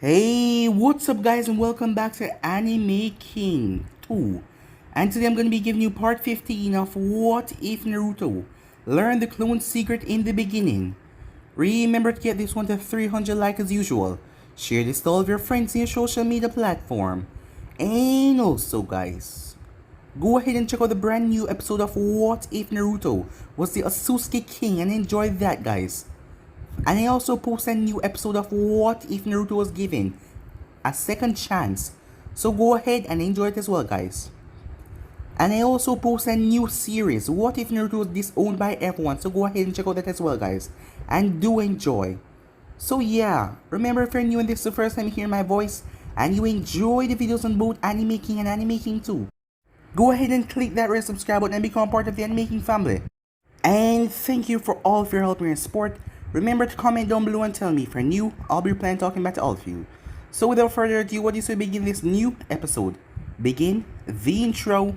Hey, what's up guys and welcome back to Anime King 2. And today I'm going to be giving you part 15 of What If Naruto Learned the Clone Secret in the Beginning. Remember to get this one to 300 likes as usual. Share this to all of your friends in your social media platform. And also guys, go ahead and check out the brand new episode of What If Naruto Was the Uzumaki King and enjoy that guys. And I also posted a new episode of What If Naruto Was Given a Second Chance. So go ahead and enjoy it as well guys. And I also posted a new series, What If Naruto Was Disowned by Everyone. So go ahead and check out that as well guys. And do enjoy. So yeah, remember if you're new and this is the first time you hear my voice and you enjoy the videos on both Anime King and Anime King 2, go ahead and click that red subscribe button and become part of the Anime King family. And thank you for all of your help and support. Remember to comment down below and tell me if you're new. I'll be replying talking back to all of you. So without further ado, what is to begin this new episode? Begin the intro.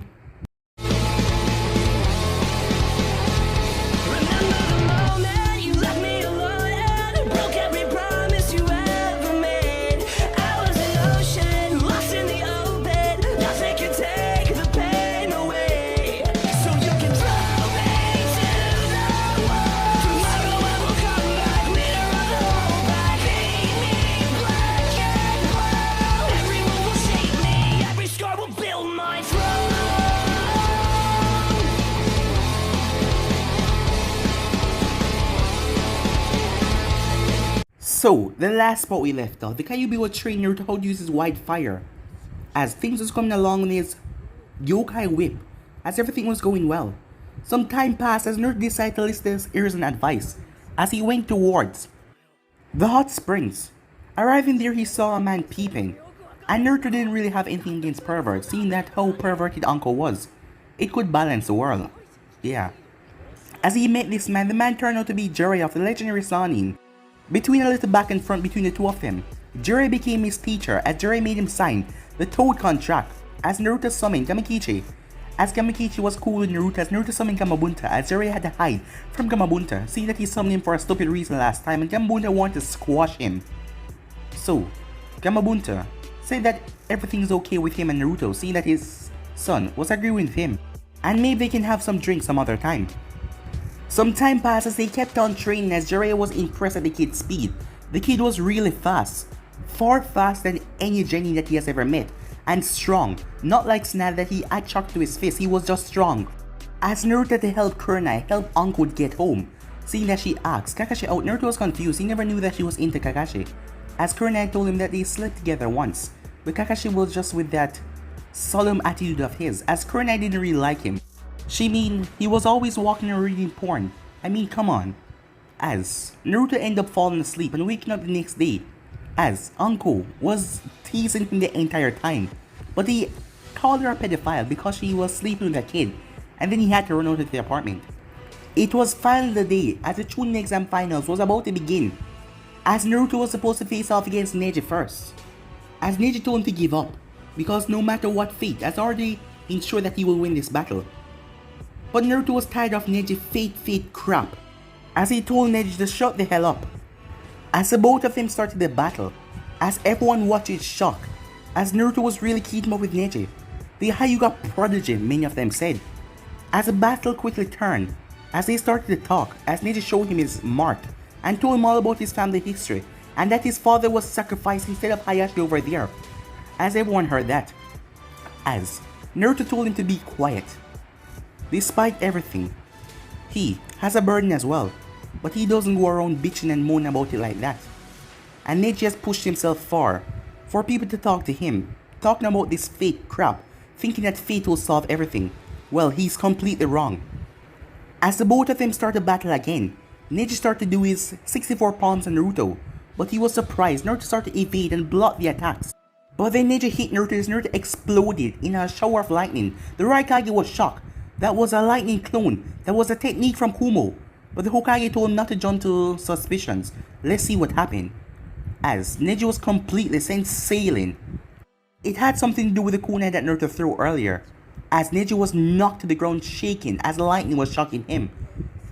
So, the last spot we left off, the Kyuubi was training Naruto how to use his white fire. As things was coming along with his yokai whip, as everything was going well. Some time passed as Naruto decided to listen to his ears and advice, as he went towards the hot springs. Arriving there, he saw a man peeping, and Naruto didn't really have anything against perverts, seeing that how perverted Uncle was. It could balance the world. Yeah. As he met this man, the man turned out to be Jiraiya of the legendary Sannin. Between a little back and front between the two of them, Jiraiya became his teacher as Jiraiya made him sign the Toad contract as Naruto summoned Gamakichi. As Gamakichi was cool with Naruto as Naruto summoned Gamabunta as Jiraiya had to hide from Gamabunta, seeing that he summoned him for a stupid reason last time and Gamabunta wanted to squash him. So, Gamabunta said that everything is okay with him and Naruto, seeing that his son was agreeing with him and maybe they can have some drinks some other time. Some time passed as they kept on training as Jiraiya was impressed at the kid's speed. The kid was really fast, far faster than any genin that he has ever met, and strong, not like Snad that he had chucked to his fist, he was just strong. As Naruto to help Kurenai help Uncle get home, seeing that she asked Kakashi out, Naruto was confused, he never knew that she was into Kakashi, as Kurenai told him that they slept together once, but Kakashi was just with that solemn attitude of his, as Kurenai didn't really like him. She mean, he was always walking and reading porn. I mean, come on. As Naruto ended up falling asleep and waking up the next day, as Uncle was teasing him the entire time. But he called her a pedophile because she was sleeping with a kid, and then he had to run out of the apartment. It was finally the day as the Chunin exam finals was about to begin, as Naruto was supposed to face off against Neji first. As Neji told him to give up, because no matter what fate, has already ensured that he will win this battle. But Naruto was tired of Neji's fate crap, as he told Neji to shut the hell up. As the both of them started the battle, as everyone watched in shock, as Naruto was really keeping up with Neji, the Hyuga prodigy many of them said. As the battle quickly turned, as they started to talk, as Neji showed him his mark, and told him all about his family history, and that his father was sacrificed instead of Hayashi over there, as everyone heard that. As Naruto told him to be quiet. Despite everything, he has a burden as well, but he doesn't go around bitching and moaning about it like that. And Neji has pushed himself far for people to talk to him, talking about this fate crap, thinking that fate will solve everything. Well, he's completely wrong. As the both of them start to battle again, Neji started to do his 64 palms on Naruto, but he was surprised. Naruto started to evade and block the attacks. But then Neji hit Naruto as Naruto exploded in a shower of lightning. The Raikage was shocked. That was a lightning clone. That was a technique from Kumo. But the Hokage told him not to jump to suspicions. Let's see what happened. As Neji was completely sent sailing. It had something to do with the kunai that Naruto threw earlier. As Neji was knocked to the ground shaking as lightning was shocking him.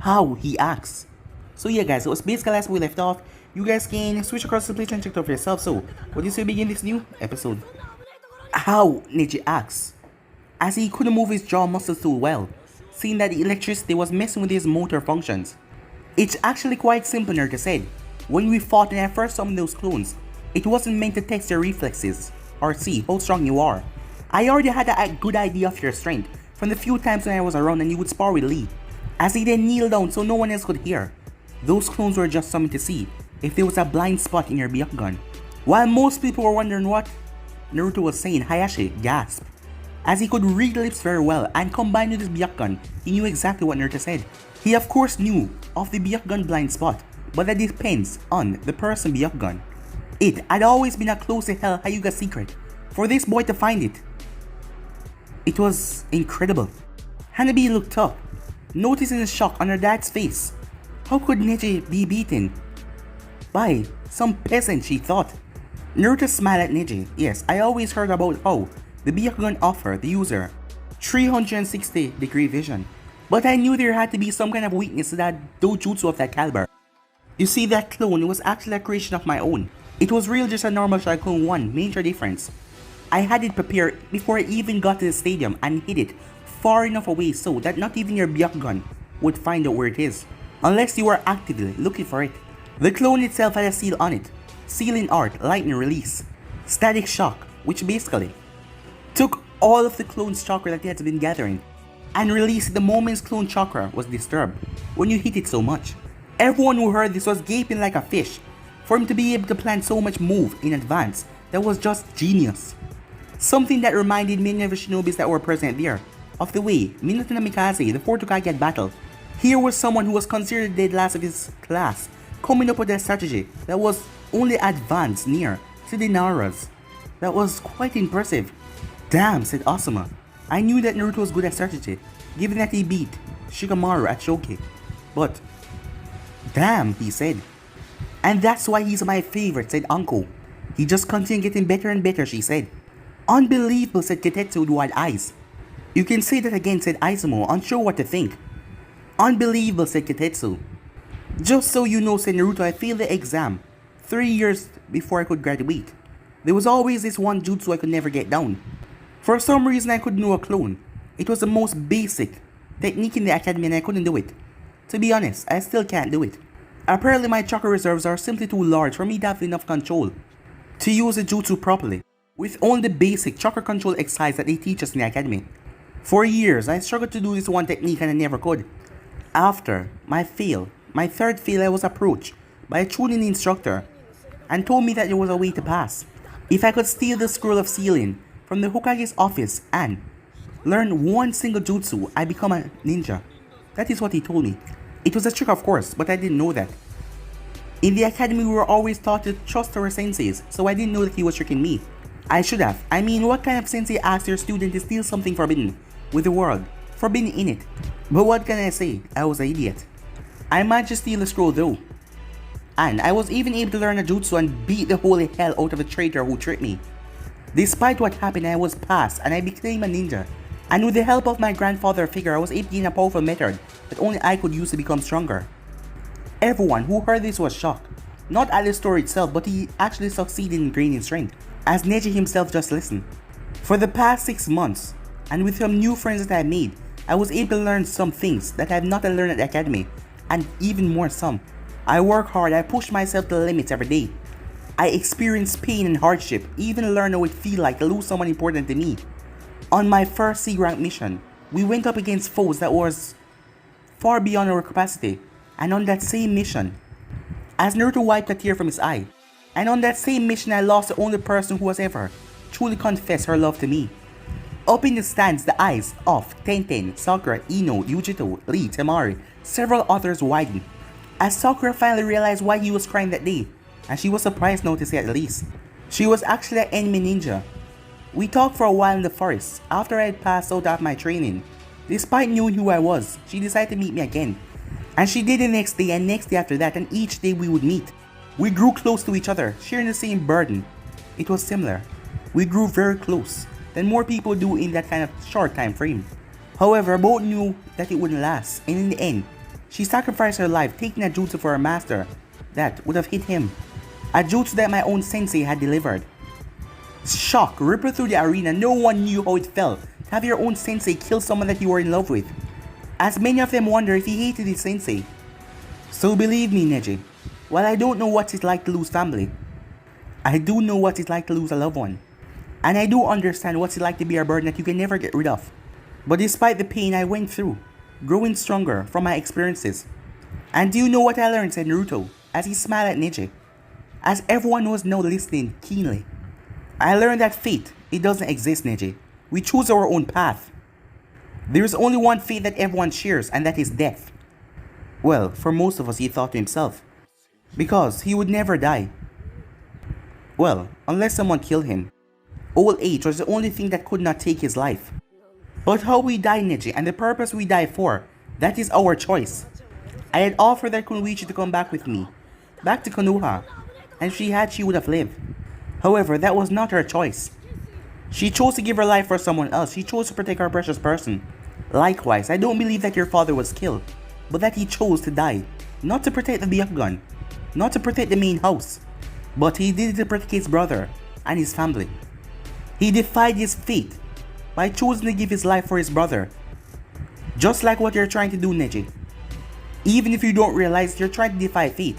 How? He asks. So yeah guys, it was basically as we left off. You guys can switch across the page and check it out for yourself. So, what do you say begin this new episode? How? Neji asks, as he couldn't move his jaw muscles too well, seeing that the electricity was messing with his motor functions. It's actually quite simple, Naruto said. When we fought and I first summoned those clones, it wasn't meant to test your reflexes, or see how strong you are. I already had a good idea of your strength from the few times when I was around and you would spar with Lee. As he then kneeled down so no one else could hear. Those clones were just summoned to see if there was a blind spot in your Byakugan. While most people were wondering what Naruto was saying, Hayashi gasped. As he could read the lips very well and combined with his Byakugan, he knew exactly what Naruto said. He of course knew of the Byakugan blind spot, but that depends on the person Byakugan. It had always been a close to hell Hyuga secret for this boy to find it. It was incredible. Hanabi looked up, noticing the shock on her dad's face. How could Neji be beaten by some peasant, she thought. Naruto smiled at Neji. Yes, I always heard about how the Byakugan offer the user 360-degree vision, but I knew there had to be some kind of weakness to that dojutsu of that caliber. You see, that clone was actually a creation of my own. It was real, just a normal shell clone. One major difference: I had it prepared before I even got to the stadium and hid it far enough away so that not even your Byakugan would find out where it is, unless you were actively looking for it. The clone itself had a seal on it. Sealing art, lightning release, static shock, which basically took all of the clone's chakra that he had been gathering and released it the moment his clone chakra was disturbed when you hit it so much. Everyone who heard this was gaping like a fish. For him to be able to plan so much move in advance, that was just genius. Something that reminded many of the shinobis that were present there of the way Minato and Mikaze, the four Tokage, had battled. Here was someone who was considered the dead last of his class, coming up with a strategy that was only advanced near to the Naras. That was quite impressive. Damn, said Asuma. I knew that Naruto was good at strategy, given that he beat Shikamaru at Shoki. But damn, he said. And that's why he's my favorite, said Anko. He just continued getting better and better, she said. Unbelievable, said Kitetsu with wide eyes. You can say that again, said Izumo, unsure what to think. Unbelievable, said Kitetsu. Just so you know, said Naruto, I failed the exam 3 years before I could graduate. There was always this one jutsu I could never get down. For some reason I couldn't know a clone. It was the most basic technique in the academy and I couldn't do it. To be honest, I still can't do it. Apparently my chakra reserves are simply too large for me to have enough control to use the jutsu properly, with only the basic chakra control exercise that they teach us in the academy. For years I struggled to do this one technique and I never could. After my third fail, I was approached by a Chunin instructor and told me that there was a way to pass. If I could steal the scroll of sealing from the Hokage's office and learn one single jutsu, I become a ninja. That is what he told me. It was a trick, of course, but I didn't know that. In the academy we were always taught to trust our senseis, so I didn't know that he was tricking me. I should have. I mean, what kind of sensei asks their student to steal something forbidden with the world? Forbidden in it. But what can I say? I was an idiot. I managed to steal the scroll though. And I was even able to learn a jutsu and beat the holy hell out of a traitor who tricked me. Despite what happened, I was passed and I became a ninja. And with the help of my grandfather figure, I was able to gain a powerful method that only I could use to become stronger. Everyone who heard this was shocked. Not at the story itself, but he actually succeeded in gaining strength, as Neji himself just listened. For the past 6 months, and with some new friends that I made, I was able to learn some things that I have not learned at the academy, and even more some. I work hard, I push myself to the limits every day. I experience pain and hardship, even learn how it feels like to lose someone important to me. On my first C-rank mission, we went up against foes that was far beyond our capacity, and on that same mission, as Naruto wiped a tear from his eye, and on that same mission I lost the only person who has ever truly confessed her love to me. Up in the stands, the eyes of Tenten, Sakura, Ino, Yujito, Lee, Temari, several others widened, as Sakura finally realized why he was crying that day, and she was surprised now to say at the least. She was actually an enemy ninja. We talked for a while in the forest after I had passed out of my training. Despite knowing who I was, she decided to meet me again. And she did the next day and next day after that, and each day we would meet. We grew close to each other, sharing the same burden. It was similar. We grew very close than more people do in that kind of short time frame. However, both knew that it wouldn't last, and in the end, she sacrificed her life taking a jutsu for her master that would have hit him. A jutsu that my own sensei had delivered. Shock rippled through the arena. No one knew how it felt to have your own sensei kill someone that you were in love with, as many of them wonder if he hated his sensei. So believe me, Neji, while I don't know what it's like to lose family, I do know what it's like to lose a loved one. And I do understand what it's like to be a burden that you can never get rid of. But despite the pain I went through, growing stronger from my experiences. And do you know what I learned, said Naruto, as he smiled at Neji, as everyone was now listening keenly. I learned that fate, it doesn't exist, Neji. We choose our own path. There is only one fate that everyone shares, and that is death. Well, for most of us, he thought to himself, because he would never die. Well, unless someone killed him. Old age was the only thing that could not take his life. But how we die, Neji, and the purpose we die for, that is our choice. I had offered that Kunoichi to come back with me, back to Konoha, and if she would have lived. However, that was not her choice. She chose to give her life for someone else. She chose to protect our precious person. Likewise, I don't believe that your father was killed, but that he chose to die, not to protect the Byakugan, not to protect the main house, but he did it to protect his brother and his family. He defied his fate by choosing to give his life for his brother. Just like what you're trying to do, Neji. Even if you don't realize you're trying to defy fate,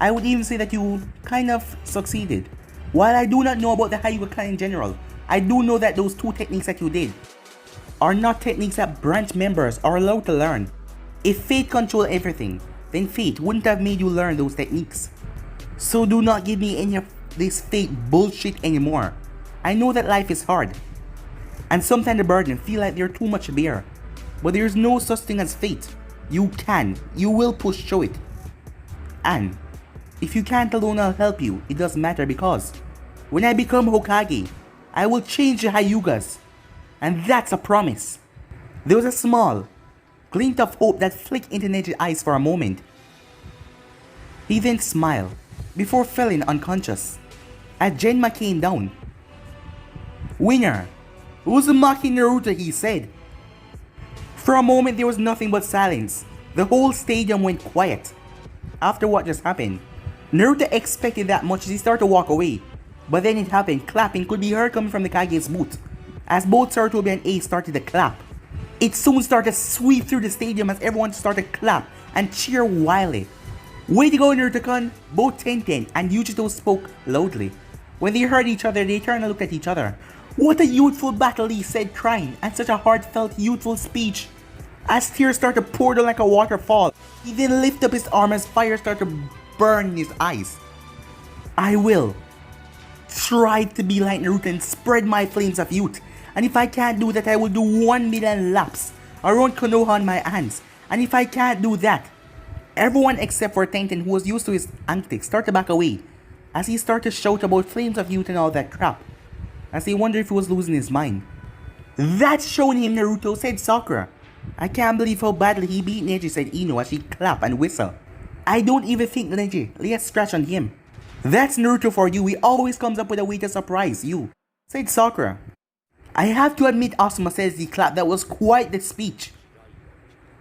I would even say that you kind of succeeded. While I do not know about the Hyuga clan in general, I do know that those two techniques that you did are not techniques that branch members are allowed to learn. If fate controlled everything, then fate wouldn't have made you learn those techniques. So do not give me any of this fate bullshit anymore. I know that life is hard, and sometimes the burden feel like they're too much to bear. But there's no such thing as fate. You will push through it. And if you can't alone, I'll help you. It doesn't matter, because when I become Hokage, I will change the Hyugas. And that's a promise. There was a small glint of hope that flicked into Neji's eyes for a moment. He then smiled before falling unconscious as Genma came down. Winner, Uzumaki Naruto, he said. For a moment there was nothing but silence. The whole stadium went quiet. After what just happened, Naruto expected that much as he started to walk away. But then it happened. Clapping could be heard coming from the Kage's booth, as both Sarutobi and Ace started to clap. It soon started to sweep through the stadium as everyone started to clap and cheer wildly. Way to go, Naruto-kun! Both Tenten and Yujito spoke loudly. When they heard each other, they turned and looked at each other. What a youthful battle, he said, crying, and such a heartfelt, youthful speech. As tears started to pour down like a waterfall, he then lifted up his arm as fire started to burn in his eyes. I will try to be like Naruto and spread my flames of youth. And if I can't do that, I will do 1 million laps around Konoha on my hands. And if I can't do that, everyone except for Tenten, who was used to his antics, started to back away as he started to shout about flames of youth and all that crap, as he wondered if he was losing his mind. That's showing him, Naruto, said Sakura. I can't believe how badly he beat Neji, said Ino as she clapped and whistled. I don't even think Neji lay a scratch on him. That's Naruto for you. He always comes up with a way to surprise you, said Sakura. I have to admit, Asuma, says the clap, that was quite the speech.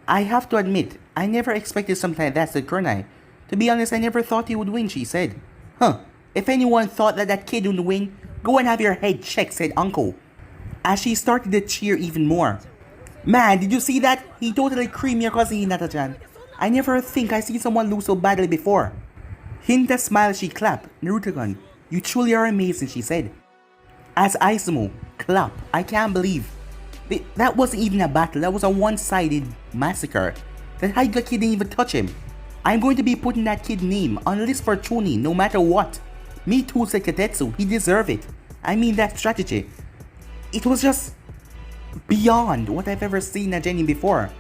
I have to admit, I never expected something like that, said Kunai. To be honest, I never thought he would win, she said. Huh, if anyone thought that that kid would win, go and have your head checked, said Uncle, as she started to cheer even more. Man, did you see that? He totally creamed your cousin Hinata-chan. I never think I see someone lose so badly before. Hinta smiled as she clapped. Naruto-kun, you truly are amazing, she said. As Aizumo clapped, I can't believe. That wasn't even a battle, that was a one-sided massacre. That Hyuga kid didn't even touch him. I'm going to be putting that kid's name on the list for Chunin no matter what. Me too, said Katetsu, he deserved it. I mean that strategy. It was just beyond what I've ever seen a genin before.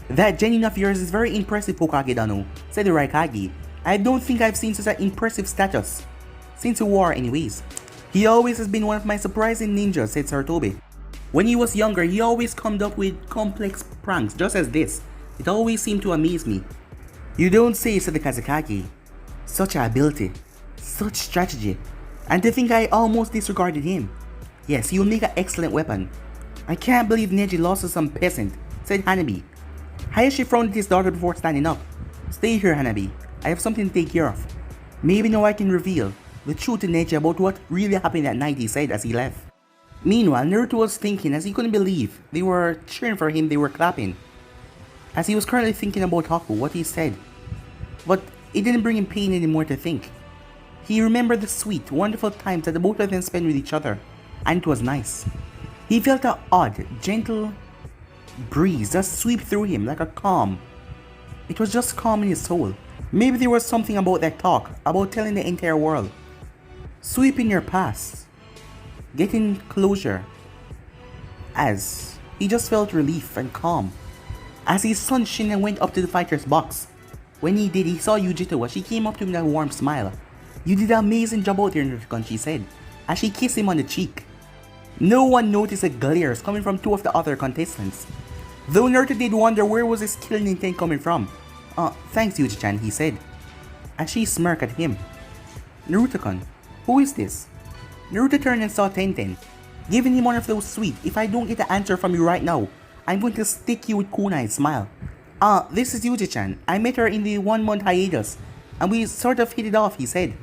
That genin of yours is very impressive, Hokage-dano, said the Raikage. I don't think I've seen such an impressive status since the war anyways. He always has been one of my surprising ninjas, said Sarutobi. When he was younger, he always come up with complex pranks just as this. It always seemed to amaze me. You don't say, said the Kazekage. Such ability, such strategy, and to think I almost disregarded him. Yes, he'll make an excellent weapon. I can't believe Neji lost to some peasant, said Hanabi. Hayashi frowned at his daughter before standing up. Stay here, Hanabi. I have something to take care of. Maybe now I can reveal the truth to Neji about what really happened that night, he said as he left. Meanwhile, Naruto was thinking as he couldn't believe they were cheering for him, they were clapping. As he was currently thinking about Haku, what he said. But it didn't bring him pain anymore to think. He remembered the sweet, wonderful times that the both of them spent with each other, and it was nice. He felt an odd, gentle breeze just sweep through him like a calm. It was just calm in his soul. Maybe there was something about that talk, about telling the entire world. Sweeping your past. Getting closure. As he just felt relief and calm. As he sun shin and went up to the fighter's box. When he did, he saw Yujito as she came up to him with a warm smile. You did an amazing job out there, Naruto, she said, as she kissed him on the cheek. No one noticed the glares coming from two of the other contestants. Though Naruto did wonder where was his killing intent coming from. Thanks Yuji-chan, he said, as she smirked at him. Naruto-kun, who is this? Naruto turned and saw Tenten, giving him one of those sweet, if I don't get the answer from you right now, I'm going to stick you with kunai smile. This is Yuji-chan. I met her in the 1-month hiatus, and we sort of hit it off, he said.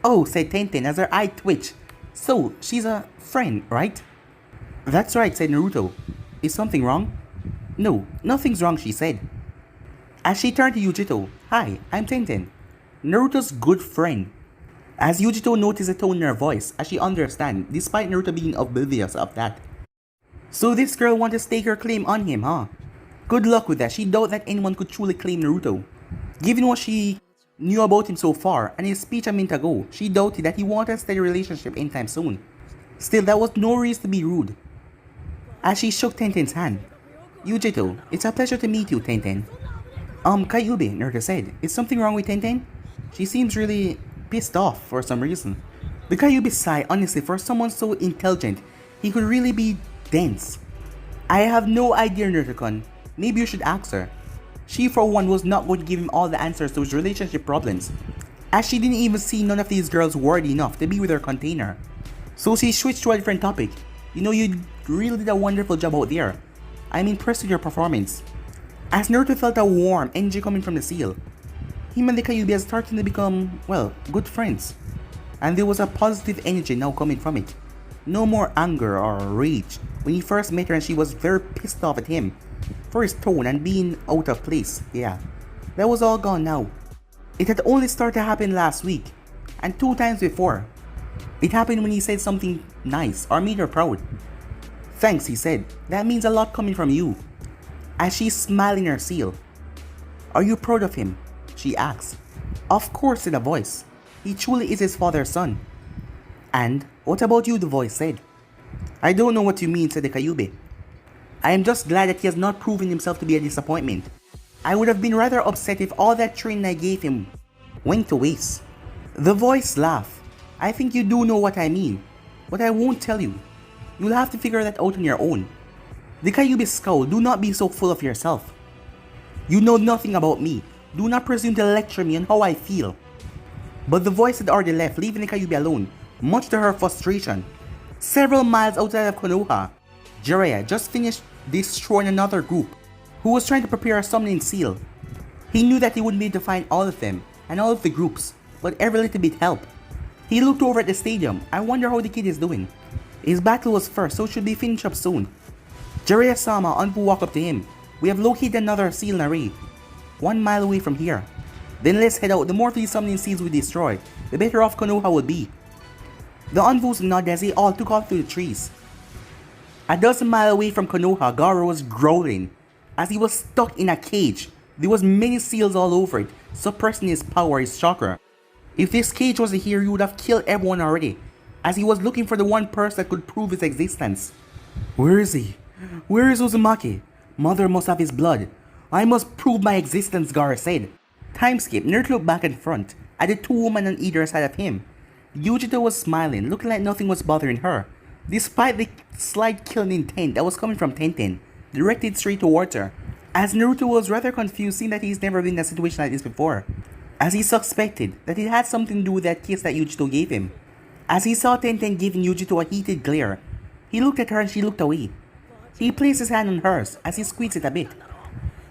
Oh, said Tenten as her eye twitched. So, she's a friend, right? That's right, said Naruto. Is something wrong? No, nothing's wrong, she said. As she turned to Yujito, hi, I'm Tenten, Naruto's good friend. As Yujito noticed a tone in her voice, as she understand, despite Naruto being oblivious of that. So this girl wanted to stake her claim on him, huh? Good luck with that. She doubted that anyone could truly claim Naruto. Given what she knew about him so far, and his speech a minute ago, she doubted that he wanted a steady relationship anytime soon. Still, that was no reason to be rude. As she shook Tenten's hand. Yujito, it's a pleasure to meet you, Tenten. Kyuubi, Naruto said. Is something wrong with Tenten? She seems really pissed off for some reason. The Kyuubi sighed, honestly, for someone so intelligent, he could really be dense. I have no idea, Naruto-kun. Maybe you should ask her. She for one was not going to give him all the answers to his relationship problems, as she didn't even see none of these girls worthy enough to be with her container. So she switched to a different topic. You know, you really did a wonderful job out there. I'm impressed with your performance. As Naruto felt a warm energy coming from the seal, him and the Kyuubi are starting to become, well, good friends. And there was a positive energy now coming from it. No more anger or rage when he first met her and she was very pissed off at him for his tone and being out of place. Yeah, that was all gone now. It had only started to happen last week, and 2 times before. It happened when he said something nice or made her proud. Thanks, he said. That means a lot coming from you. As she smiled in her seal. Are you proud of him? She asked. Of course, in a voice. He truly is his father's son. And what about you, the voice said. I don't know what you mean, said the Kyuubi. I am just glad that he has not proven himself to be a disappointment. I would have been rather upset if all that training I gave him went to waste. The voice laughed. I think you do know what I mean, but I won't tell you. You'll have to figure that out on your own. The Kyuubi scowled. Do not be so full of yourself. You know nothing about me. Do not presume to lecture me on how I feel. But the voice had already left, leaving the Kyuubi alone, much to her frustration. Several miles outside of Konoha, Jiraiya just finished destroying another group who was trying to prepare a summoning seal. He knew that he wouldn't be able to find all of them and all of the groups, but every little bit helped. He looked over at the stadium. I wonder how the kid is doing. His battle was first, so it should be finished up soon. Jiraiya-sama, Anbu walked up to him. We have located another seal in a raid, 1 mile away from here. Then let's head out. The more of these summoning seals we destroy, the better off Konoha will be. The Anbus nodded as they all took off through the trees. A dozen miles away from Konoha, Gaara was growling as he was stuck in a cage. There was many seals all over it, suppressing his power, his chakra. If this cage wasn't here, he would have killed everyone already, as he was looking for the one person that could prove his existence. Where is he? Where is Uzumaki? Mother must have his blood. I must prove my existence, Gaara said. Time skip. Naruto looked back and front at the 2 women on either side of him. Yujito was smiling, looking like nothing was bothering her, despite the slight killing intent that was coming from Tenten, directed straight towards her. As Naruto was rather confused, seeing that he's never been in a situation like this before, as he suspected that it had something to do with that kiss that Yujito gave him. As he saw Tenten giving Yujito a heated glare, he looked at her and she looked away. He placed his hand on hers as he squeezed it a bit.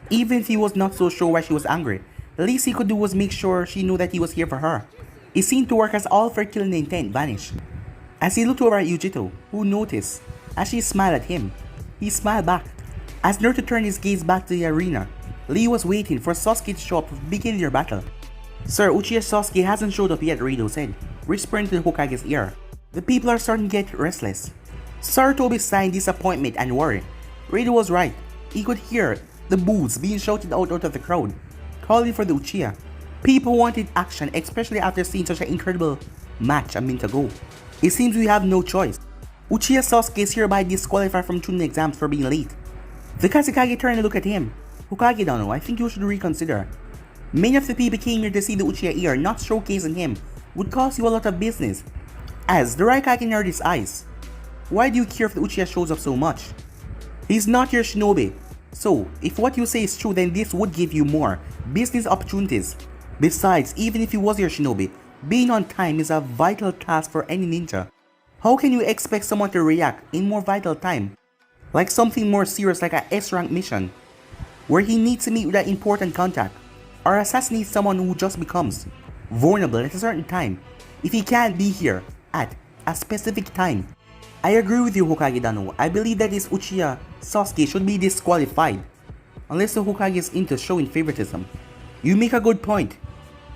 Even if he was not so sure why she was angry, The least he could do was make sure she knew that he was here for her. It seemed to work as all of her killing intent vanished. As he looked over at Yujito, who noticed, as she smiled at him, he smiled back. As Naruto turned his gaze back to the arena, Lee was waiting for Sasuke to show up to begin their battle. Sir, Uchiha Sasuke hasn't showed up yet, Raido said, whispering to the Hokage's ear. The people are starting to get restless. Sarutobi sighed disappointment and worry. Raido was right. He could hear the boos being shouted out of the crowd, calling for the Uchiha. People wanted action, especially after seeing such an incredible match a minute ago. It seems we have no choice. Uchiha Sasuke is hereby disqualified from Chunin exams for being late. The Kazekage turned to look at him. Hokage-dono, I think you should reconsider. Many of the people came here to see the Uchiha here, not showcasing him would cost you a lot of business. As the Raikage narrowed his eyes. Why do you care if the Uchiha shows up so much? He's not your shinobi. So, if what you say is true, then this would give you more business opportunities. Besides, even if he was your shinobi, being on time is a vital task for any ninja. How can you expect someone to react in more vital time? Like something more serious like a S-rank mission, where he needs to meet with an important contact, or assassinate someone who just becomes vulnerable at a certain time, if he can't be here at a specific time. I agree with you, Hokage-dono. I believe that this Uchiha Sasuke should be disqualified, unless the Hokage is into showing favoritism. You make a good point,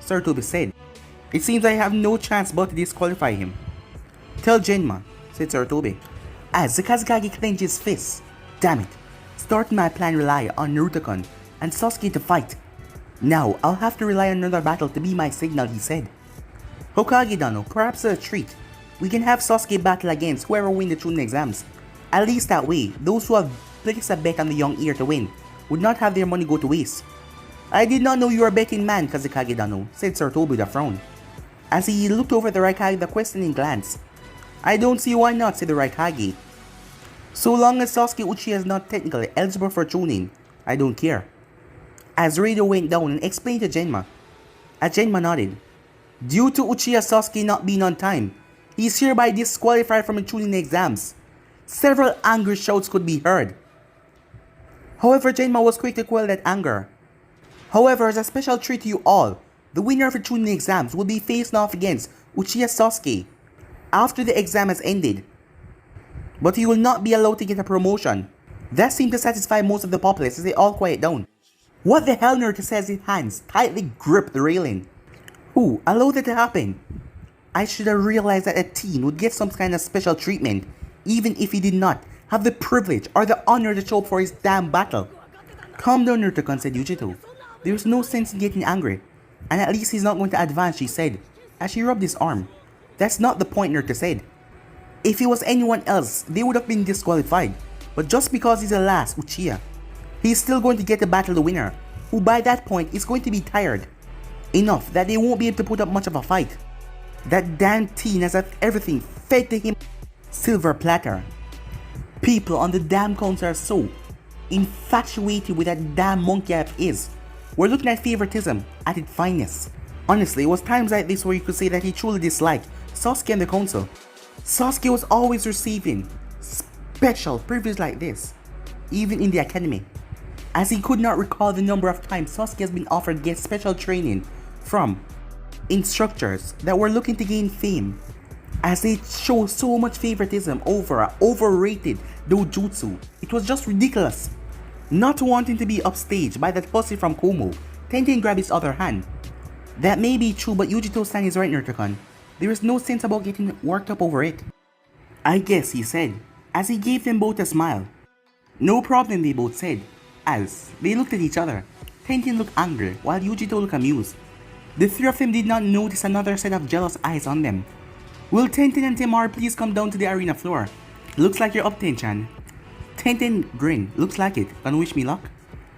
Sarutobi said. It seems I have no chance but to disqualify him. Tell Genma, said Sarutobi, as the Kazekage clenched his fists. Damn it, starting my plan rely on Naruto-kun and Sasuke to fight. Now I'll have to rely on another battle to be my signal, he said. Hokage-dono, perhaps a treat. We can have Sasuke battle against whoever wins the Chunin exams. At least that way, those who have placed a bet on the young heir to win would not have their money go to waste. I did not know you were a betting man, Kazekage-dono, said Sarutobi with a frown. As he looked over the Raikage with a questioning glance. I don't see why not, said the Raikage. So long as Sasuke Uchiha is not technically eligible for Chunin, I don't care. As Raido went down and explained to Genma. As Genma nodded. Due to Uchiha Sasuke not being on time, he is hereby disqualified from the Chunin exams. Several angry shouts could be heard. However, Genma was quick to quell that anger. However, as a special treat to you all, the winner of the Chunin exams will be facing off against Uchiha Sasuke after the exam has ended. But he will not be allowed to get a promotion. That seemed to satisfy most of the populace as they all quiet down. What the hell, Naruto says, his hands tightly gripped the railing. Who allowed it to happen? I should have realized that a teen would get some kind of special treatment, even if he did not have the privilege or the honor to show up for his damn battle. Calm down, Naruto-kun, said Yujito. There's no sense in getting angry. And at least he's not going to advance, she said, as she rubbed his arm. That's not the point, Naruto said. If it was anyone else, they would have been disqualified. But just because he's the last Uchiha, he's still going to get to battle the winner, who by that point is going to be tired. Enough that they won't be able to put up much of a fight. That damn teen has everything fed to him silver platter. People on the damn council are so infatuated with that damn monkey app is. We're looking at favoritism at its finest. Honestly, it was times like this where you could say that he truly disliked Sasuke and the council. Sasuke was always receiving special privileges like this, even in the academy, as he could not recall the number of times Sasuke has been offered to get special training from instructors that were looking to gain fame, as they show so much favoritism over a overrated dojutsu. It was just ridiculous. Not wanting to be upstaged by that pussy from Komo, Tenten grabbed his other hand. That may be true, but Yujito-san is right, Naruto-kun. There is no sense about getting worked up over it. I guess, he said, as he gave them both a smile. No problem, they both said, as they looked at each other. Tenten looked angry, while Yujito looked amused. The three of them did not notice another set of jealous eyes on them. Will Tenten and Temar please come down to the arena floor? Looks like you're up, Ten-chan. Tenten grinned. Looks like it. Gonna wish me luck?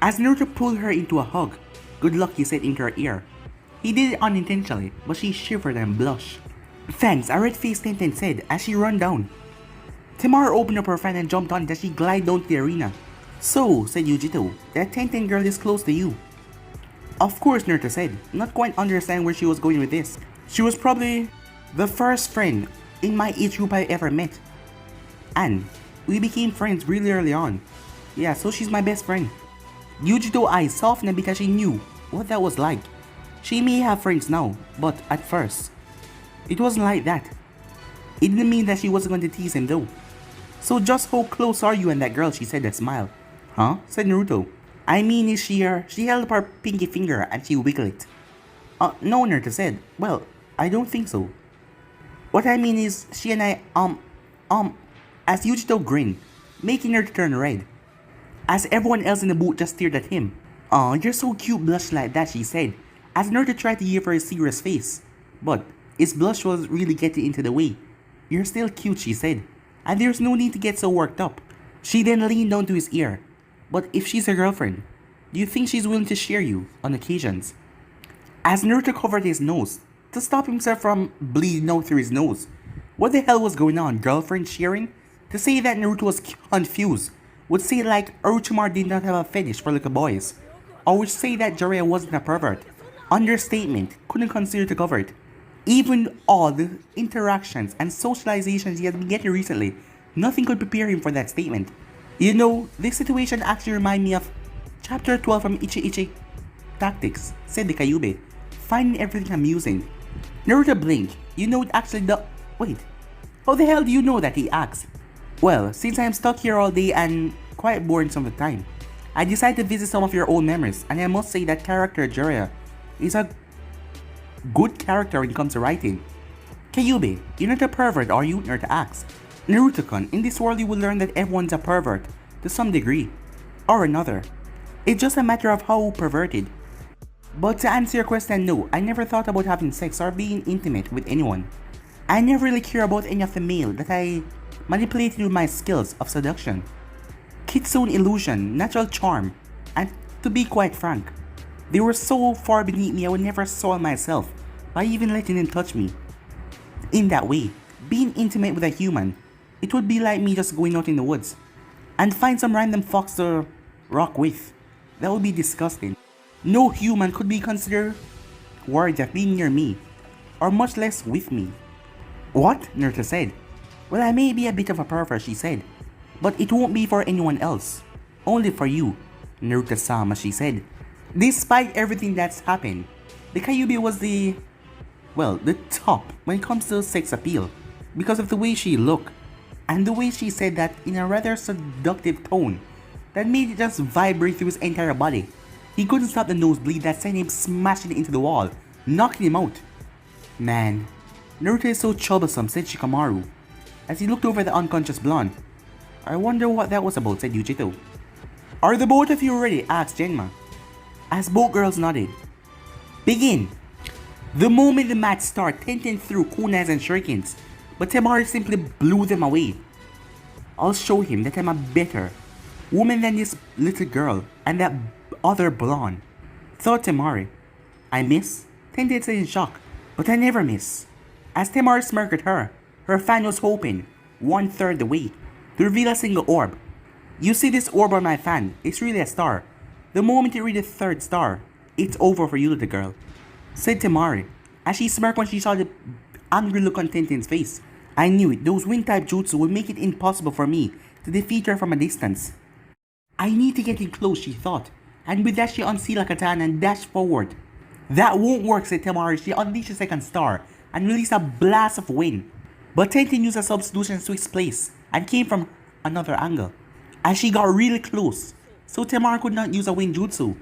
As Naruto pulled her into a hug. Good luck, he said into her ear. He did it unintentionally, but she shivered and blushed. Thanks, a red-faced Tenten said as she ran down. Temar opened up her fan and jumped on it as she glided down to the arena. So, said Yujito, that Tenten girl is close to you. Of course, Naruto said, not quite understand where she was going with this. She was probably the first friend in my age group I ever met. And we became friends really early on. Yeah, so she's my best friend. Yujito's eyes softened because she knew what that was like. She may have friends now, but at first, it wasn't like that. It didn't mean that she wasn't going to tease him though. So just how close are you and that girl, she said that smile. Huh? Said Naruto. I mean, is she her? She held up her pinky finger and she wiggled it. No, Naruto said. Well, I don't think so. What I mean is, she and I, as Yujito grinned, making her turn red. As everyone else in the booth just stared at him. Aw, you're so cute, blush like that, she said, as Naruto tried to give her a serious face. But his blush was really getting into the way. You're still cute, she said, and there's no need to get so worked up. She then leaned down to his ear. But if she's a girlfriend, do you think she's willing to share you on occasions? As Naruto covered his nose, to stop himself from bleeding out through his nose. What the hell was going on? Girlfriend sharing? To say that Naruto was confused would say like Orochimaru did not have a fetish for little boys. Or would say that Jiraiya wasn't a pervert. Understatement, couldn't consider to cover it. Even all the interactions and socializations he has been getting recently, nothing could prepare him for that statement. You know, this situation actually reminds me of chapter 12 from Ichi Ichi Tactics, said the Kyuubi, finding everything amusing. Naruto blinked. You know it actually Wait, how the hell do you know that, he asked. Well, since I am stuck here all day and quite bored some of the time, I decided to visit some of your old memories, and I must say that character Jiraiya is a good character when it comes to writing. Kyuubi, you're not a pervert, are you? Naruto asked. Naruto-kun, in this world you will learn that everyone's a pervert, to some degree, or another. It's just a matter of how perverted. But to answer your question, no, I never thought about having sex or being intimate with anyone. I never really care about any of the male that I manipulated with my skills of seduction. Kitsune illusion, natural charm, and to be quite frank, they were so far beneath me I would never soil myself by even letting them touch me. In that way, being intimate with a human, it would be like me just going out in the woods and find some random fox to rock with. That would be disgusting. No human could be considered worthy of being near me, or much less with me. What? Naruto said. Well, I may be a bit of a pervert, she said, but it won't be for anyone else. Only for you, Naruto-sama, she said. Despite everything that's happened, the Kyuubi was the top when it comes to sex appeal, because of the way she looked, and the way she said that in a rather seductive tone that made it just vibrate through his entire body. He couldn't stop the nosebleed that sent him smashing into the wall, knocking him out. Man, Naruto is so troublesome, said Shikamaru, as he looked over the unconscious blonde. I wonder what that was about, said Yujito. Are the both of you ready? Asked Genma, as both girls nodded. Begin! The moment the match started, Tenten threw kunais and shurikens, but Temari simply blew them away. I'll show him that I'm a better woman than this little girl and that other blonde, thought Temari. I miss? Tenten said in shock, but I never miss. As Temari smirked at her, her fan was hoping, 1/3 the way, to reveal a single orb. You see this orb on my fan, it's really a star. The moment you read the third star, it's over for you, little girl, said Temari, as she smirked when she saw the angry look on Tenten's face. I knew it, those wind-type jutsu would make it impossible for me to defeat her from a distance. I need to get in close, she thought, and with that she unsealed a katana and dashed forward. That won't work, said Temari. She unleashed a second star and released a blast of wind. But Tenten used a substitution to its place and came from another angle, as she got really close, so Temari could not use a wind jutsu,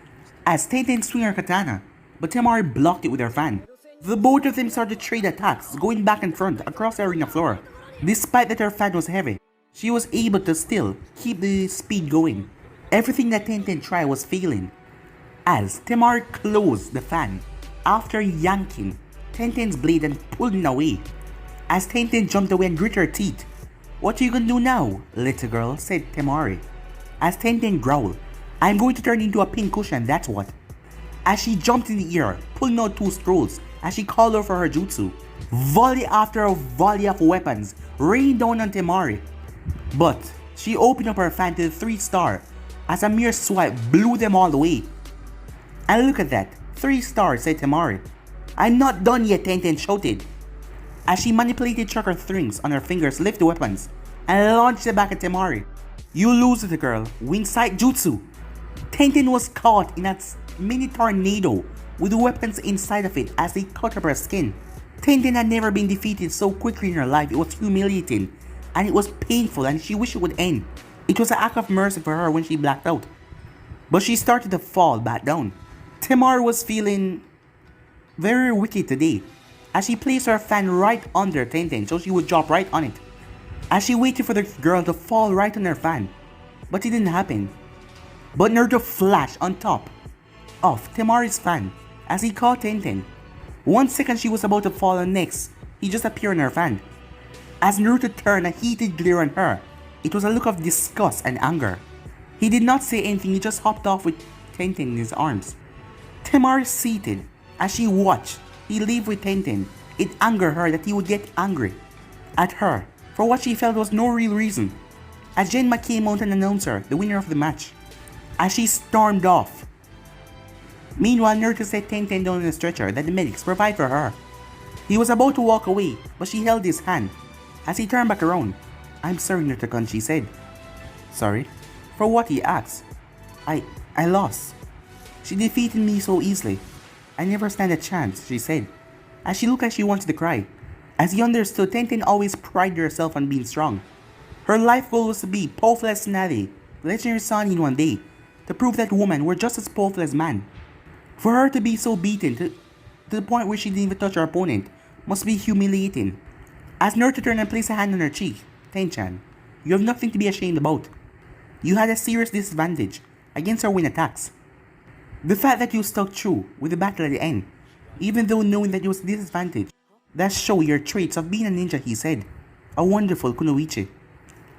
as Tenten swung her katana, but Temari blocked it with her fan. The both of them started to trade attacks, going back and front across the arena floor. Despite that her fan was heavy, she was able to still keep the speed going. Everything that Tenten tried was failing, as Temari closed the fan after yanking Tenten's blade and pulling it away. As Tenten jumped away and gritted her teeth. What are you gonna do now, little girl, said Temari. As Tenten growled, I'm going to turn into a pink cushion, that's what. As she jumped in the air, pulling out 2 scrolls, as she called over her jutsu. Volley after a volley of weapons rained down on Temari. But she opened up her fan to the 3-star, as a mere swipe blew them all away. And look at that, 3 stars, said Temari. I'm not done yet, Tenten shouted, as she manipulated chakra strings on her fingers, lift the weapons, and launched them back at Temari. You lose, little girl, wind sight jutsu. Tenten was caught in a mini tornado with weapons inside of it as they cut up her skin. Tenten had never been defeated so quickly in her life. It was humiliating and it was painful and she wished it would end. It was an act of mercy for her when she blacked out. But she started to fall back down. Temaru was feeling very wicked today as she placed her fan right under Tenten so she would drop right on it. As she waited for the girl to fall right on her fan. But it didn't happen. But Naruto flashed on top of Temaru's fan as he caught Tenten. 1 second she was about to fall and next, he just appeared on her fan. As Naruto turned a heated glare on her, it was a look of disgust and anger. He did not say anything, he just hopped off with Tenten in his arms. Temaru seated as she watched. He leave with Tenten. It angered her that he would get angry at her for what she felt was no real reason. As Genma came out and announced her the winner of the match, as she stormed off. Meanwhile, Naruto set Tenten down in a stretcher that the medics provide for her. He was about to walk away, but she held his hand as he turned back around. "I'm sorry, Naruto-kun," she said. "Sorry? For what?" he asked. I lost. She defeated me so easily. I never stand a chance," she said, as she looked like she wanted to cry. As he understood, Tenten always prided herself on being strong. Her life goal was to be powerful as Tsunade, the legendary Sun in one day, to prove that women were just as powerful as man. For her to be so beaten to the point where she didn't even touch her opponent must be humiliating. As Naruto turned and placed a hand on her cheek, "Ten-chan, you have nothing to be ashamed about. You had a serious disadvantage against her when attacks. The fact that you stuck through with the battle at the end, even though knowing that you was disadvantaged, that show your traits of being a ninja," he said. "A wonderful kunoichi.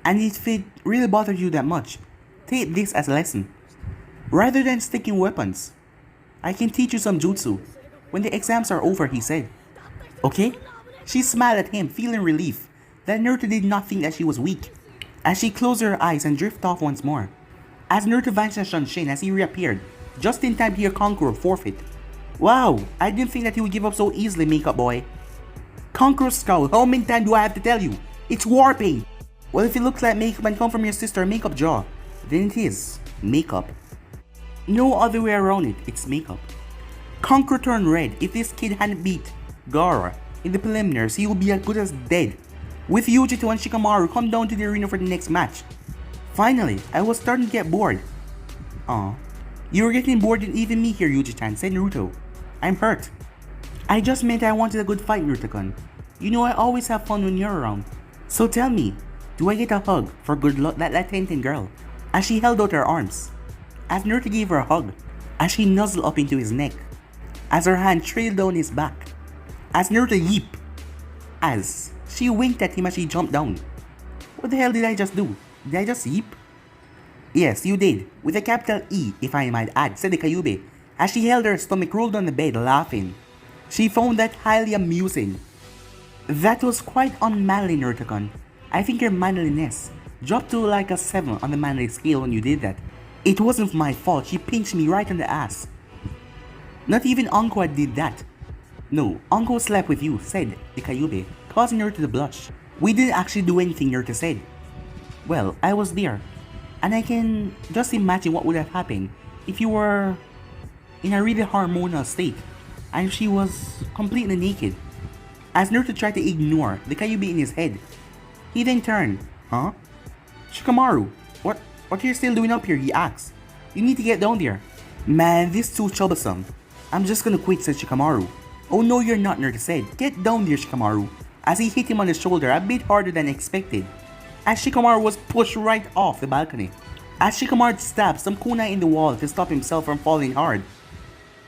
And if it really bothered you that much, take this as a lesson. Rather than sticking weapons, I can teach you some jutsu when the exams are over," he said. "Okay?" She smiled at him, feeling relief that Naruto did not think that she was weak, as she closed her eyes and drifted off once more. As Naruto vanished on Shin as he reappeared, just in time to hear Kankuro forfeit. "Wow, I didn't think that he would give up so easily, makeup boy." Kankuro scowled. "How many times do I have to tell you? It's warping!" "Well, if it looks like makeup and come from your sister makeup jaw, then it is makeup. No other way around it, it's makeup." Kankuro turned red. If this kid hadn't beat Gaara in the preliminaries, he would be as good as dead. With Yujito and Shikamaru come down to the arena for the next match. "Finally, I was starting to get bored." "Aw, you were getting bored and even me here, Yuji-chan," said Naruto. "I'm hurt." "I just meant I wanted a good fight, Naruto-kun. You know I always have fun when you're around. So tell me, do I get a hug for good luck that Tenten girl?" As she held out her arms. As Naruto gave her a hug, as she nuzzled up into his neck, as her hand trailed down his back, as Naruto yeeped, as she winked at him as she jumped down. "What the hell did I just do? Did I just yeep?" "Yes, you did, with a capital E, if I might add," said the Kyuubi, as she held her stomach rolled on the bed, laughing. She found that highly amusing. "That was quite unmanly, Naruto-kun. I think your manliness dropped to like a 7 on the manly scale when you did that. It wasn't my fault, she pinched me right on the ass. Not even Anko did that." "No, Anko slept with you," said the Kyuubi, causing Naruto to blush. "We didn't actually do anything," Naruto said. "Well, I was there, and I can just imagine what would have happened if you were in a really hormonal state, and if she was completely naked." As Naruto tried to ignore the Kyuubi in his head, he then turned. "Huh? Shikamaru, what are you still doing up here?" he asked. "You need to get down there." "Man, this is too troublesome. I'm just gonna quit," said Shikamaru. "Oh no, you're not," Naruto said. "Get down there, Shikamaru," as he hit him on the shoulder a bit harder than expected, as Shikamaru was pushed right off the balcony. As Shikamaru stabbed some kunai in the wall to stop himself from falling hard.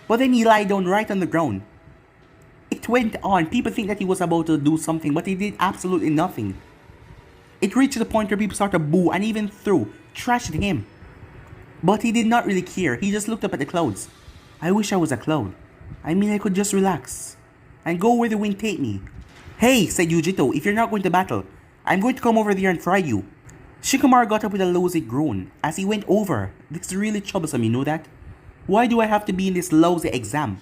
But then he lied down right on the ground. It went on. People think that he was about to do something, but he did absolutely nothing. It reached the point where people started to boo and even threw trash at him. But he did not really care. He just looked up at the clouds. "I wish I was a cloud. I mean, I could just relax and go where the wind take me." "Hey," said Yujito, "if you're not going to battle, I'm going to come over there and fry you." Shikamaru got up with a lousy groan as he went over. "This is really troublesome, you know that? Why do I have to be in this lousy exam?"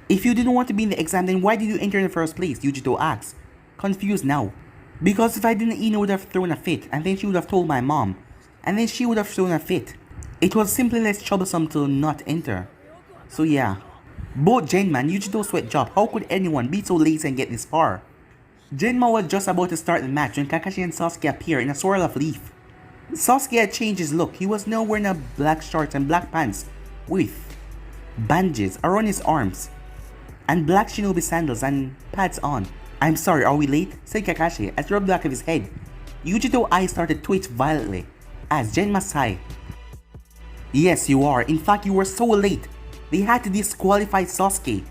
"If you didn't want to be in the exam, then why did you enter in the first place?" Yujito asked, confused now. "Because if I didn't, Ina would have thrown a fit, and then she would have told my mom, and then she would have thrown a fit. It was simply less troublesome to not enter." So yeah, both Genma and Yujito sweat job. How could anyone be so lazy and get this far? Genma was just about to start the match when Kakashi and Sasuke appear in a swirl of leaf. Sasuke had changed his look. He was now wearing a black shorts and black pants with bandages around his arms and black shinobi sandals and pads on. "I'm sorry, are we late?" said Kakashi as he rubbed the back of his head. Yujito's eyes started to twitch violently as Genma sighed. "Yes, you are. In fact, you were so late. They had to disqualify Sasuke.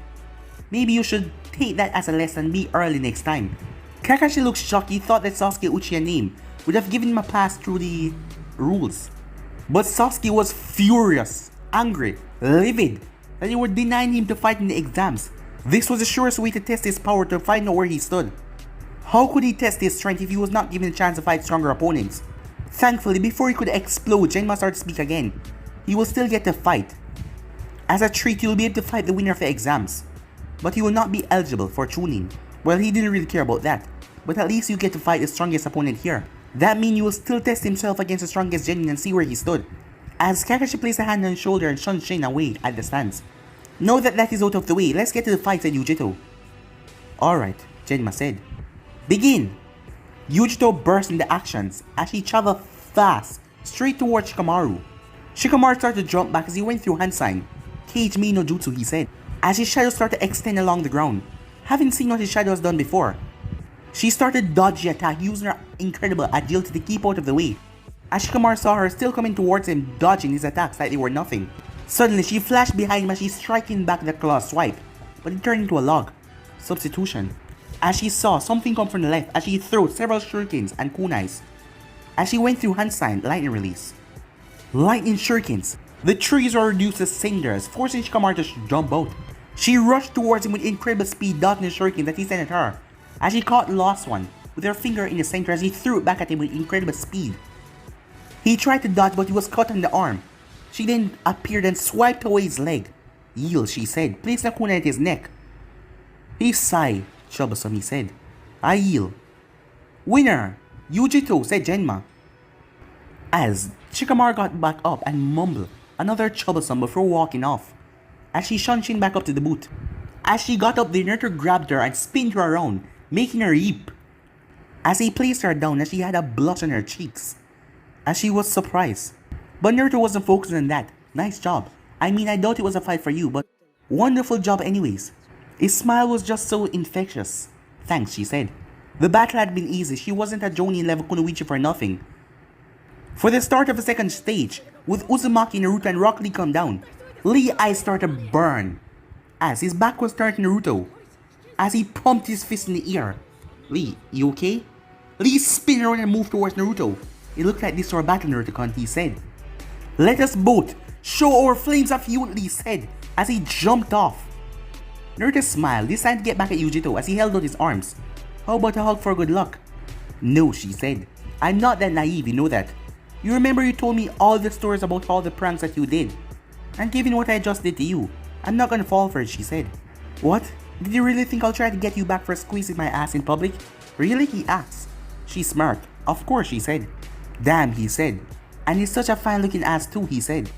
Maybe you should take that as a lesson and be early next time." Kakashi looked shocked. He thought that Sasuke Uchiha name would have given him a pass through the rules. But Sasuke was furious, angry, livid that they were denying him to fight in the exams. This was the surest way to test his power, to find out where he stood. How could he test his strength if he was not given a chance to fight stronger opponents? Thankfully, before he could explode, Genma started to speak again. He will still get to fight. As a treat, he will be able to fight the winner of the exams. But he will not be eligible for tuning. Well, he didn't really care about that. But at least you get to fight the strongest opponent here. That means you will still test himself against the strongest genin and see where he stood. As Kakashi placed a hand on his shoulder and shunned Shin away at the stands. "Now that that is out of the way, let's get to the fight," said Yujito. "Alright," Genma said. "Begin!" Yujito burst into actions as he traveled fast straight towards Shikamaru. Shikamaru started to jump back as he went through hand sign. "Cage me no jutsu," he said, as his shadow started to extend along the ground. Having seen what his shadow has done before, she started dodging attack using her incredible agility to keep out of the way. As Shikamaru saw her still coming towards him, dodging his attacks like they were nothing. Suddenly, she flashed behind him as she striking back the claw swipe, but it turned into a log. Substitution. As she saw something come from the left as she threw several shurikens and kunais. As she went through hand sign, lightning release. Lightning shurikens. The trees were reduced to cinders, forcing Shikamaru to jump out. She rushed towards him with incredible speed, dodging the shuriken that he sent at her. As she caught the last one, with her finger in the center as he threw it back at him with incredible speed. He tried to dodge, but he was caught on the arm. She then appeared and swiped away his leg. "Yield," she said, placing a kunai at his neck. He sighed. "Troublesome," he said. "I yield." "Winner, Yujito," said Genma. As Shikamaru got back up and mumbled another troublesome before walking off. As she shunned Shin back up to the booth. As she got up, the Naruto grabbed her and spun her around, making her yip. As he placed her down, as she had a blush on her cheeks. As she was surprised. But Naruto wasn't focusing on that. "Nice job. I mean, I doubt it was a fight for you, but wonderful job anyways." His smile was just so infectious. "Thanks," she said. The battle had been easy. She wasn't a Jonin level Kunoichi for nothing. For the start of the second stage, with Uzumaki, Naruto, and Rock Lee come down, Lee's eyes started to burn. As his back was turned to Naruto. As he pumped his fist in the air. "Lee, you okay?" Lee spun around and moved towards Naruto. "It looked like this for a battle, Naruto-kun," he said. "Let us both show our flames of youth," Lee said, as he jumped off. Naruto smiled, this time to get back at Yujito as he held out his arms. "How about a hug for good luck?" "No," she said. "I'm not that naive, you know that. You remember you told me all the stories about all the pranks that you did. And given what I just did to you, I'm not gonna fall for it," she said. "What? Did you really think I'll try to get you back for squeezing my ass in public?" "Really?" he asked. She smirked. "Of course," she said. "Damn," he said. "And he's such a fine looking ass too," he said.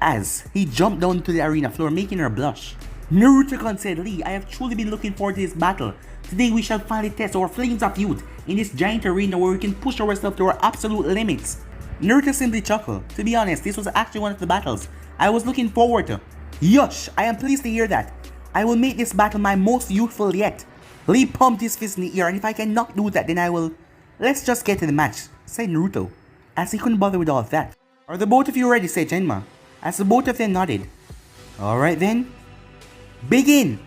As he jumped down to the arena floor, making her blush. Naruto-kun said, "Lee, I have truly been looking forward to this battle. Today we shall finally test our flames of youth in this giant arena where we can push ourselves to our absolute limits." Naruto simply chuckled. To be honest, this was actually one of the battles I was looking forward to. "Yush, I am pleased to hear that. I will make this battle my most youthful yet." Lee pumped his fist in the air, "And if I cannot do that, then I will... Let's just get to the match," said Naruto, as he couldn't bother with all of that. "Are the both of you ready?" said Genma, as the both of them nodded. "Alright then. Begin!"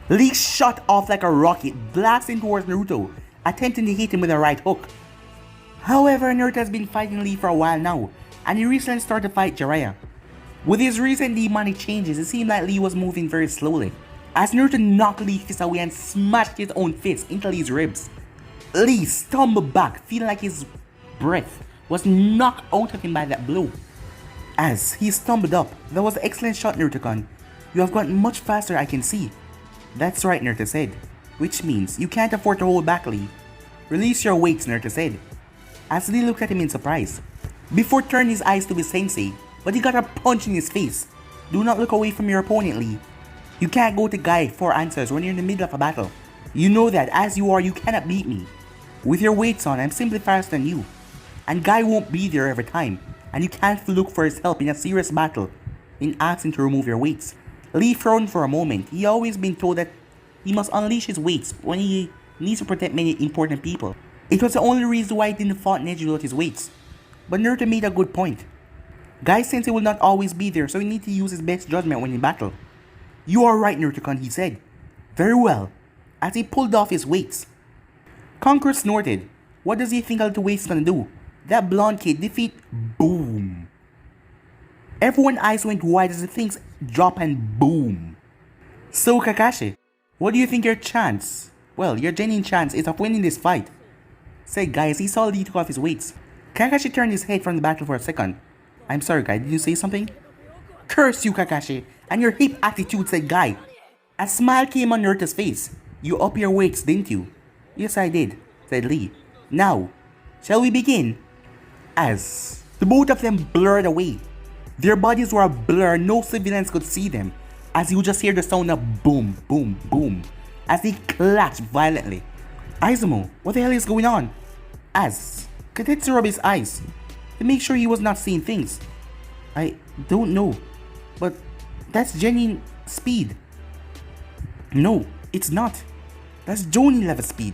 Lee shot off like a rocket, blasting towards Naruto, attempting to hit him with a right hook. However, Naruto has been fighting Lee for a while now, and he recently started to fight Jiraiya. With his recent demonic changes, it seemed like Lee was moving very slowly, as Naruto knocked Lee's fist away and smashed his own fist into Lee's ribs. Lee stumbled back, feeling like his breath was knocked out of him by that blow. As he stumbled up, "That was an excellent shot, Naruto-kun. You have gotten much faster, I can see." "That's right," Naruto said. "Which means you can't afford to hold back, Lee." "Release your weights," Naruto said, as Lee looked at him in surprise, before turning his eyes to his sensei, but he got a punch in his face. Do not look away from your opponent, Lee. You can't go to Guy for answers when you're in the middle of a battle. You know that as you are, you cannot beat me. With your weights on, I'm simply faster than you. And Guy won't be there every time, and you can't look for his help in a serious battle in asking to remove your weights. Lee frowned for a moment. He always been told that he must unleash his weights when he needs to protect many important people. It was the only reason why he didn't fight Neji without his weights. But Naruto made a good point. Guy Sensei will not always be there, so he needs to use his best judgment when in battle. You are right, Naruto-kun, he said. Very well, as he pulled off his weights. Conqueror snorted. What does he think a little weight's gonna do? That blonde kid defeat. Boom. Everyone's eyes went wide as the things drop and boom. So Kakashi, what do you think your chance? Well, your genuine chance is of winning this fight, said Guy as he saw Lee took off his weights. Kakashi turned his head from the battle for a second. I'm sorry, Guy, did you say something? Curse you, Kakashi, and your hip attitude, said Guy. A smile came on Naruto's face. You up your weights, didn't you? Yes, I did, said Lee. Now, shall we begin? As the both of them blurred away. Their bodies were a blur, no civilians could see them, as you just hear the sound of boom, boom, boom, as they clashed violently. Izumo, what the hell is going on? As Katetsu rubbed his eyes to make sure he was not seeing things. I don't know, but that's genuine speed. No, it's not. That's Jonin level speed.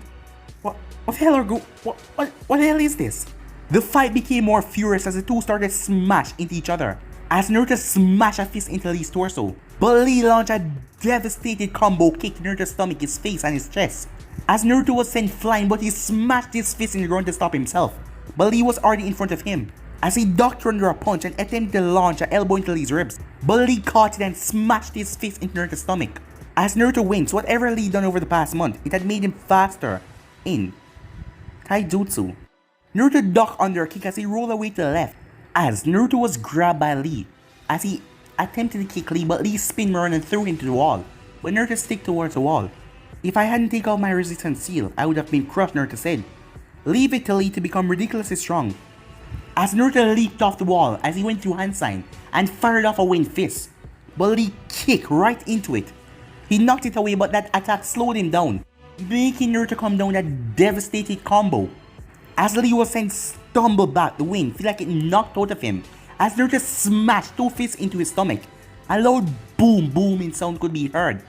What the hell are what the hell is this? The fight became more furious as the two started to smash into each other. As Naruto smashed a fist into Lee's torso, but Lee launched a devastating combo kick to Naruto's stomach, his face, and his chest. As Naruto was sent flying, but he smashed his fist in the ground to stop himself. But Lee was already in front of him, as he ducked under a punch and attempted to launch an elbow into Lee's ribs. But Lee caught it and smashed his fist into Naruto's stomach. As Naruto wins, whatever Lee done over the past month, it had made him faster in Taijutsu. Naruto ducked under a kick as he rolled away to the left, as Naruto was grabbed by Lee, as he attempted to kick Lee, but Lee spun around and threw him to the wall, but Naruto stick towards the wall. If I hadn't taken off my resistance seal, I would have been crushed, Naruto said. Leave it to Lee to become ridiculously strong. As Naruto leaped off the wall as he went through hand sign and fired off a wind fist, but Lee kicked right into it. He knocked it away, but that attack slowed him down, making Naruto come down that devastating combo. As Lee was sent stumbled back, the wind felt like it knocked out of him, as Naruto smashed two fists into his stomach. A loud boom booming sound could be heard.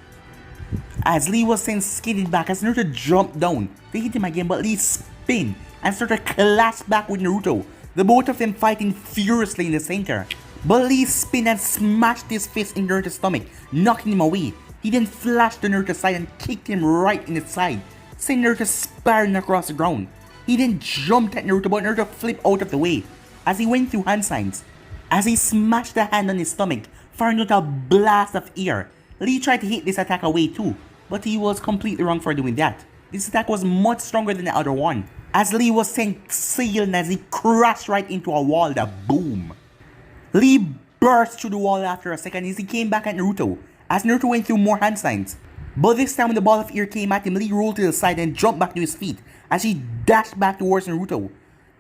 As Lee was sent skidded back as Naruto jumped down to hit him again, but Lee spun and started to clash back with Naruto, the both of them fighting furiously in the center. But Lee spun and smashed his fist in Naruto's stomach, knocking him away. He then flashed to Naruto's side and kicked him right in the side, sending Naruto spiraling across the ground. He then jumped at Naruto, but Naruto flipped out of the way as he went through hand signs. As he smashed the hand on his stomach, firing out a blast of air. Lee tried to hit this attack away too, but he was completely wrong for doing that. This attack was much stronger than the other one, as Lee was sent sailing as he crashed right into a wall that boom. Lee burst through the wall after a second as he came back at Naruto, as Naruto went through more hand signs. But this time when the ball of air came at him, Lee rolled to the side and jumped back to his feet as he dashed back towards Naruto.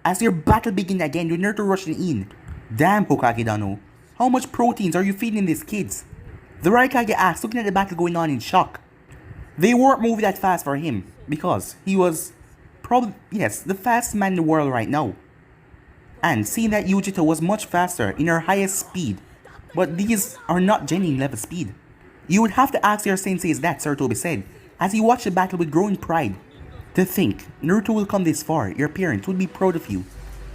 As their battle began again with Naruto rushing in. Damn, Hokage Dano, how much proteins are you feeding these kids? The Raikage asked, looking at the battle going on in shock. They weren't moving that fast for him, because he was probably, yes, the fastest man in the world right now. And seeing that Yujito was much faster in her highest speed, but these are not genuine level speed. You would have to ask your senseis that, Sarutobi said, as he watched the battle with growing pride. To think, Naruto will come this far, your parents would be proud of you.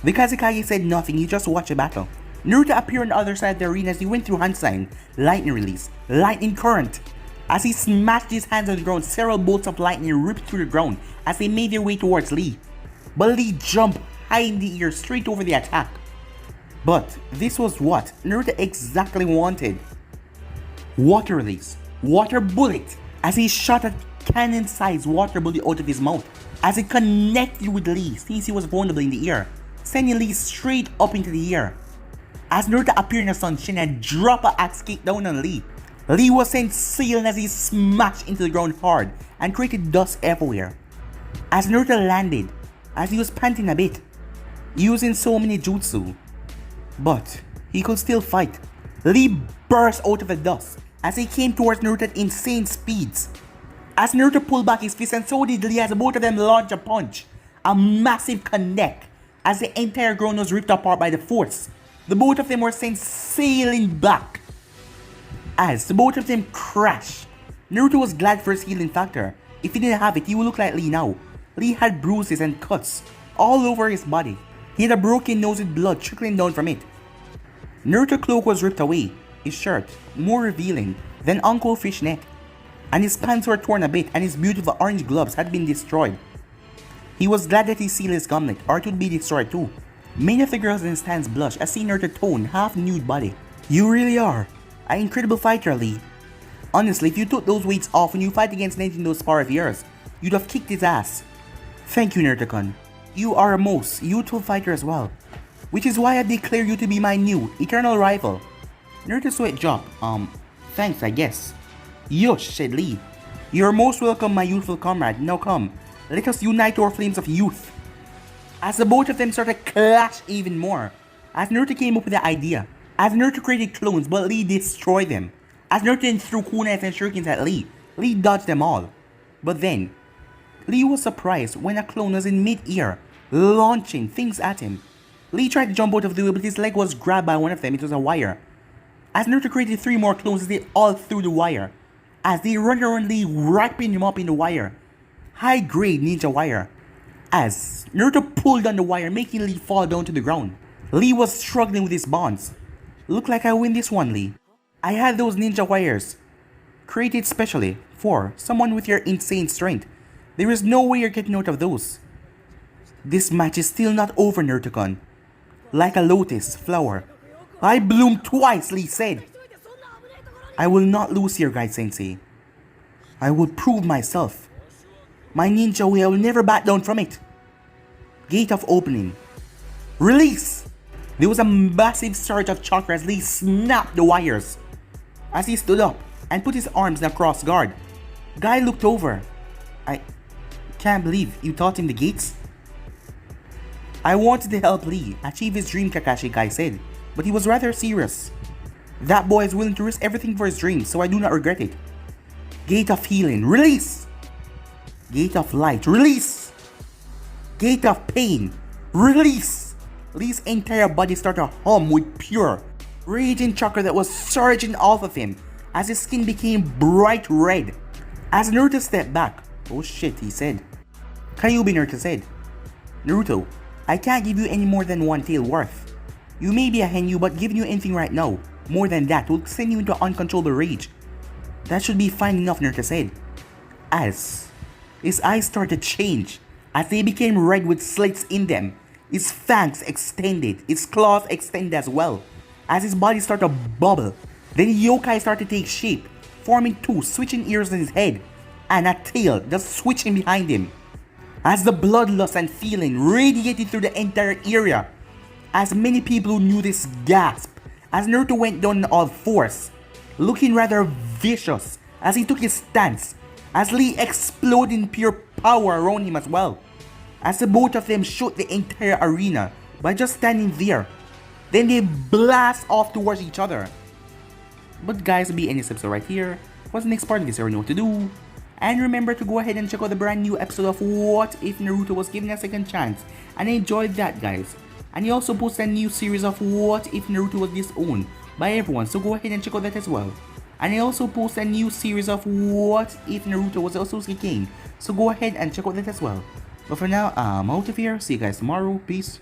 The Kazekage said nothing, he just watched the battle. Naruto appeared on the other side of the arena as he went through hand sign, lightning release, lightning current. As he smashed his hands on the ground, several bolts of lightning ripped through the ground as they made their way towards Lee. But Lee jumped high in the air straight over the attack. But this was what Naruto exactly wanted. Water release, water bullet, as he shot a cannon-sized water bullet out of his mouth, as it connected with Lee since he was vulnerable in the air, sending Lee straight up into the air. As Naruto appeared in the sunshine and dropped an axe kick down on Lee, Lee was sent sailing as he smashed into the ground hard and created dust everywhere. As Naruto landed, as he was panting a bit, using so many jutsu, but he could still fight. Lee burst out of the dust as he came towards Naruto at insane speeds. As Naruto pulled back his fist and so did Lee as both of them launched a punch. A massive connect as the entire ground was ripped apart by the force. The both of them were sent sailing back. As the both of them crashed, Naruto was glad for his healing factor. If he didn't have it, he would look like Lee now. Lee had bruises and cuts all over his body. He had a broken nose with blood trickling down from it. Naruto's cloak was ripped away, his shirt more revealing than Uncle Fishnet, and his pants were torn a bit and his beautiful orange gloves had been destroyed. He was glad that he sealed his gauntlet or it would be destroyed too. Many of the girls in the stands blushed as seeing Naruto's toned, half-nude body. You really are an incredible fighter, Lee. Honestly, if you took those weights off when you fight against Nintendo's power of yours, you'd have kicked his ass. Thank you, Naruto-kun. You are a most youthful fighter as well, which is why I declare you to be my new eternal rival. Naruto's sweat dropped. Thanks, I guess. Yosh, said Lee. You're most welcome, my youthful comrade. Now come, let us unite our flames of youth. As the both of them started to clash even more, as Naruto came up with the idea, as Naruto created clones but Lee destroyed them. As Naruto then threw kunais and shurikens at Lee, Lee dodged them all. But then, Lee was surprised when a clone was in mid-air, launching things at him. Lee tried to jump out of the way but his leg was grabbed by one of them. It was a wire. As Naruto created 3 more clones, they all threw the wire. As they run around Lee, wrapping him up in the wire. High-grade ninja wire. As Naruto pulled on the wire, making Lee fall down to the ground. Lee was struggling with his bonds. Look like I win this one, Lee. I had those ninja wires created specially for someone with your insane strength. There is no way you're getting out of those. This match is still not over, Naruto-kun. Like a lotus flower, I bloom twice, Lee said. I will not lose here, Guide-sensei. I will prove myself. My ninja way, I will never back down from it. Gate of opening. Release! There was a massive surge of chakra as Lee snapped the wires. As he stood up and put his arms in a cross guard, Guy looked over. I can't believe you taught him the gates. I wanted to help Lee achieve his dream, Kakashi, Guy said, but he was rather serious. That boy is willing to risk everything for his dreams, so I do not regret it. Gate of healing, release! Gate of light, release! Gate of pain, release! Lee's entire body started to hum with pure, raging chakra that was surging off of him as his skin became bright red. As Naruto stepped back, oh shit, he said. Kyuubi, Naruto said. Naruto, I can't give you any more than 1 tail worth. You may be a Henyu, but giving you anything right now, more than that, will send you into uncontrollable rage. That should be fine enough, Naruto said. As his eyes started to change, as they became red with slits in them, his fangs extended, his claws extended as well. As his body started to bubble, then yokai started to take shape, forming 2 switching ears in his head, and a tail just switching behind him. As the bloodlust and feeling radiated through the entire area, as many people who knew this gasped, as Naruto went down on all fours, looking rather vicious as he took his stance, as Lee exploded in pure power around him as well, as the both of them shook the entire arena by just standing there. Then they blast off towards each other. But guys, will be any episode right here. What's the next part of this? You already know what to do. And remember to go ahead and check out the brand new episode of What If Naruto Was Given a Second Chance. And I enjoyed that, guys. And he also posted a new series of What If Naruto Was Disowned by everyone, so go ahead and check out that as well. And I also posted a new series of What If Naruto Was Also King, so go ahead and check out that as well. But for now, I'm out of here. See you guys tomorrow. Peace.